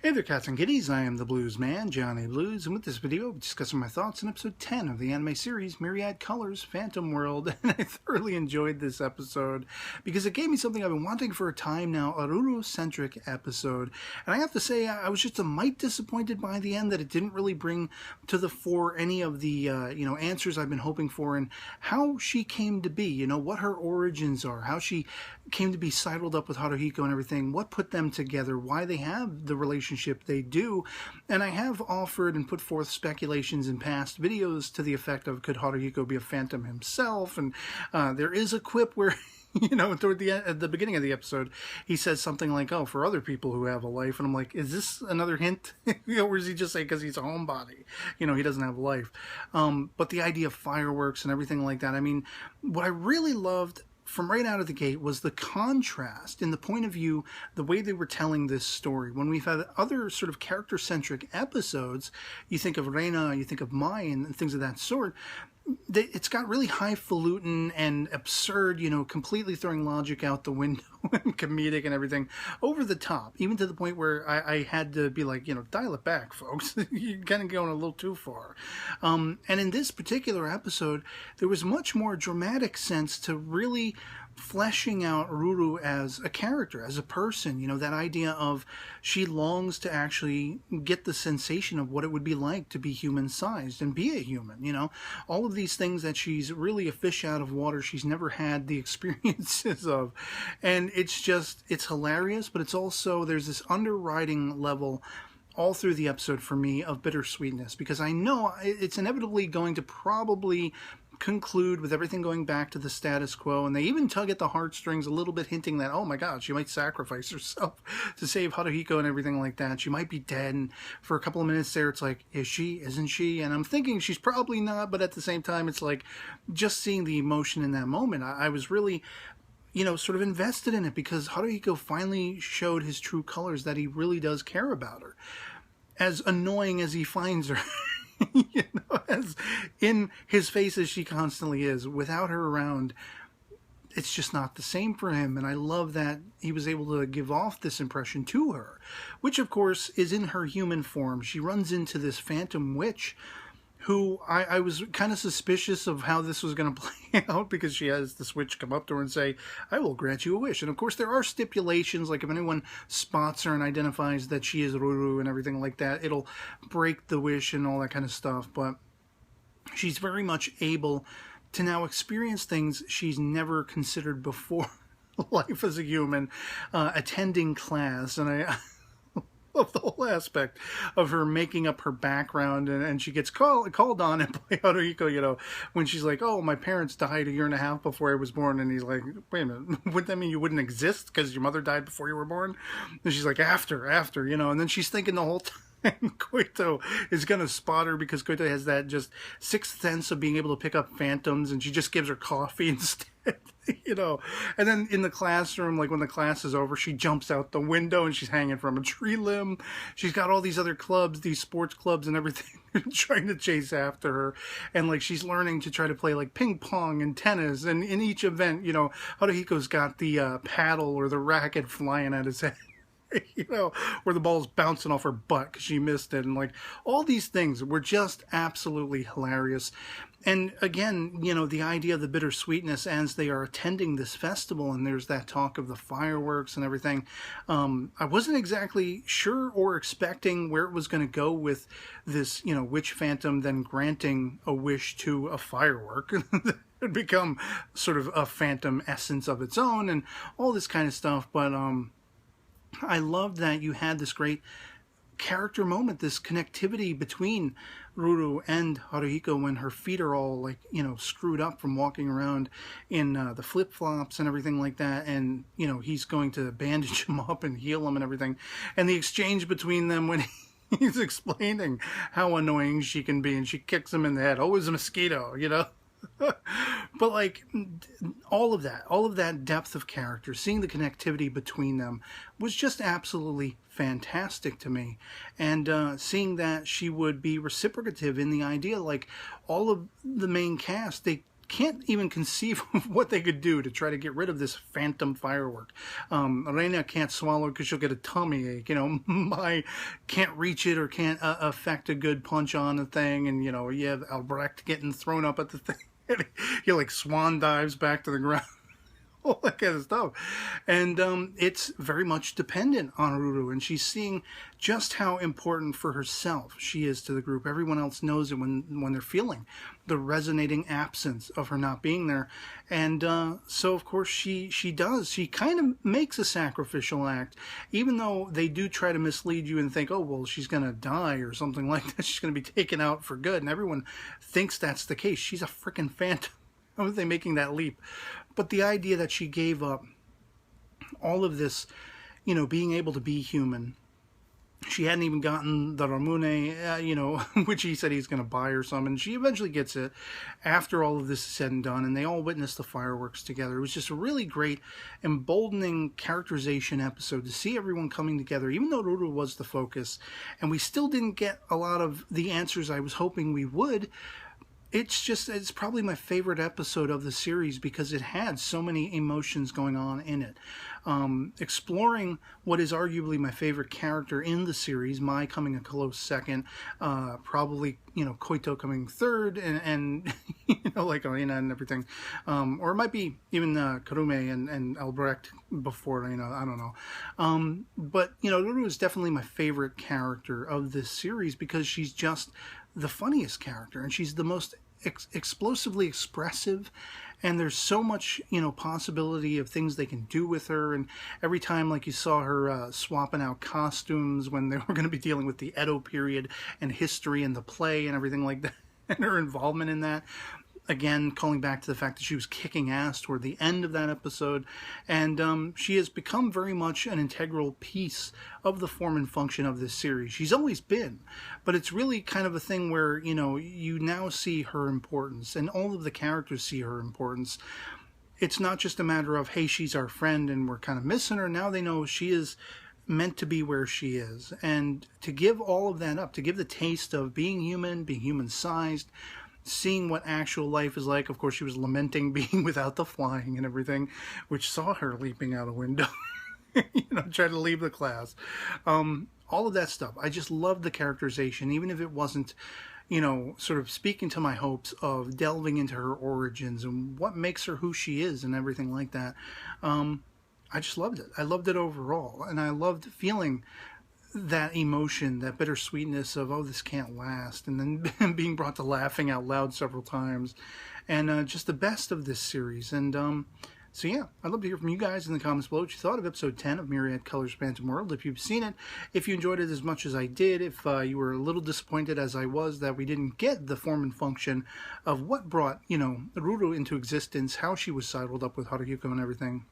Hey there, cats and kitties. I am the Blues Man, Johnny Blues, and with this video, I'll be discussing my thoughts on episode 10 of the anime series Myriad Colors Phantom World. And I thoroughly enjoyed this episode because it gave me something I've been wanting for a time now, a Ruru-centric episode. And I have to say, I was just a mite disappointed by the end that it didn't really bring to the fore any of the answers I've been hoping for, and how she came to be, what her origins are, how she came to be sidled up with Haruhiko and everything, what put them together, why they have the relationship they do. And I have offered and put forth speculations in past videos to the effect of, could Haruhiko be a phantom himself? And there is a quip where toward at the beginning of the episode, he says something like, "Oh, for other people who have a life," and I'm like, is this another hint? Or is he just saying because he's a homebody, he doesn't have a life? But the idea of fireworks and everything like that. I mean, what I really loved from right out of the gate was the contrast in the point of view, the way they were telling this story. When we've had other sort of character-centric episodes, you think of Reina, you think of Mai, and things of that sort. It's got really highfalutin and absurd, completely throwing logic out the window and comedic and everything, over the top, even to the point where I had to be like, dial it back, folks. You're kind of going a little too far. And in this particular episode, there was much more dramatic sense to really fleshing out Ruru as a character, as a person, that idea of she longs to actually get the sensation of what it would be like to be human-sized and be a human, all of these things that she's really a fish out of water, she's never had the experiences of. And it's hilarious, but it's also, there's this underwriting level all through the episode for me of bittersweetness, because I know it's inevitably going to probably conclude with everything going back to the status quo, and they even tug at the heartstrings a little bit, hinting that, oh my god, she might sacrifice herself to save Haruhiko and everything like that. She might be dead, and for a couple of minutes there, it's like, is she? Isn't she? And I'm thinking she's probably not, but at the same time, it's like, just seeing the emotion in that moment, I was really sort of invested in it, because Haruhiko finally showed his true colors, that he really does care about her. As annoying as he finds her, as in his face as she constantly is, without her around, it's just not the same for him. And I love that he was able to give off this impression to her, which of course is in her human form. She runs into this phantom witch, who I was kind of suspicious of how this was going to play out, because she has this witch come up to her and say, I will grant you a wish. And of course there are stipulations, like if anyone spots her and identifies that she is Ruru and everything like that, it'll break the wish and all that kind of stuff. But she's very much able to now experience things she's never considered before. Life as a human, attending class, and I of the whole aspect of her making up her background, and she gets called on it by Haruhiko, when she's like, oh, my parents died a year and a half before I was born, and he's like, wait a minute, wouldn't that mean you wouldn't exist because your mother died before you were born? And she's like, after, and then she's thinking the whole time Koito is going to spot her, because Koito has that just sixth sense of being able to pick up phantoms, and she just gives her coffee instead. And then in the classroom, like when the class is over, she jumps out the window and she's hanging from a tree limb. She's got all these other clubs, these sports clubs and everything, trying to chase after her. And like she's learning to try to play like ping pong and tennis. And in each event, Haruhiko's got the paddle or the racket flying at his head. Where the ball's bouncing off her butt because she missed it. And like all these things were just absolutely hilarious. And again, the idea of the bittersweetness as they are attending this festival, and there's that talk of the fireworks and everything. I wasn't exactly sure or expecting where it was going to go with this, witch phantom then granting a wish to a firework. It would become sort of a phantom essence of its own and all this kind of stuff. But I loved that you had this great character moment, this connectivity between Ruru and Haruhiko when her feet are all like, screwed up from walking around in the flip-flops and everything like that. And, he's going to bandage him up and heal him and everything. And the exchange between them when he's explaining how annoying she can be and she kicks him in the head. Oh, it's a mosquito, But like all of that depth of character, seeing the connectivity between them was just absolutely fantastic to me. And seeing that she would be reciprocative in the idea, like all of the main cast, they can't even conceive of what they could do to try to get rid of this phantom firework. Reina can't swallow it because she'll get a tummy ache. You know, Mai can't reach it or can't affect a good punch on the thing. And, you know, you have Albrecht getting thrown up at the thing. He like swan dives back to the ground. All that kind of stuff. And it's very much dependent on Ruru, and she's seeing just how important for herself she is to the group. Everyone else knows it when they're feeling the resonating absence of her not being there. And so, of course, she does. She kind of makes a sacrificial act, even though they do try to mislead you and think, oh, well, she's going to die or something like that. She's going to be taken out for good. And everyone thinks that's the case. She's a freaking phantom. How are they making that leap? But the idea that she gave up all of this, you know, being able to be human. She hadn't even gotten the Ramune, you know, which he said he's going to buy or something. She eventually gets it after all of this is said and done, and they all witness the fireworks together. It was just a really great, emboldening characterization episode to see everyone coming together, even though Ruru was the focus. And we still didn't get a lot of the answers I was hoping we would. It's probably my favorite episode of the series because it had so many emotions going on in it. Exploring what is arguably my favorite character in the series, Mai coming a close second, probably, you know, Koito coming third, and you know, like Elena and everything. Or it might be even Karume and Albrecht before, you know, I don't know. But, you know, Ruru is definitely my favorite character of this series because she's just the funniest character, and she's the most explosively expressive, and there's so much, you know, possibility of things they can do with her. And every time, like, you saw her swapping out costumes when they were going to be dealing with the Edo period and history and the play and everything like that, and her involvement in that. Again, calling back to the fact that she was kicking ass toward the end of that episode. And she has become very much an integral piece of the form and function of this series. She's always been, but it's really kind of a thing where, you know, you now see her importance, and all of the characters see her importance. It's not just a matter of, hey, she's our friend and we're kind of missing her. Now they know she is meant to be where she is. And to give all of that up, to give the taste of being human-sized, seeing what actual life is like. Of course, she was lamenting being without the flying and everything, which saw her leaping out a window, you know, trying to leave the class. All of that stuff. I just loved the characterization, even if it wasn't, you know, sort of speaking to my hopes of delving into her origins and what makes her who she is and everything like that. I just loved it. I loved it overall, and I loved feeling that emotion, that bittersweetness of, oh, this can't last, and then being brought to laughing out loud several times, and just the best of this series. And so yeah, I'd love to hear from you guys in the comments below what you thought of episode 10 of Myriad Colors Phantom World. If you've seen it, if you enjoyed it as much as I did, if you were a little disappointed as I was that we didn't get the form and function of what brought, you know, Ruru into existence, how she was sidled up with Haruhiko and everything.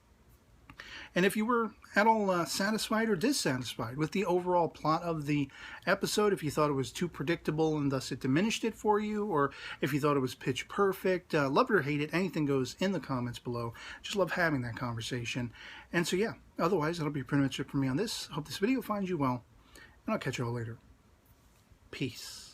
And if you were at all satisfied or dissatisfied with the overall plot of the episode, if you thought it was too predictable and thus it diminished it for you, or if you thought it was pitch perfect, love it or hate it, anything goes in the comments below. Just love having that conversation. And so yeah, otherwise that'll be pretty much it for me on this. Hope this video finds you well, and I'll catch you all later. Peace.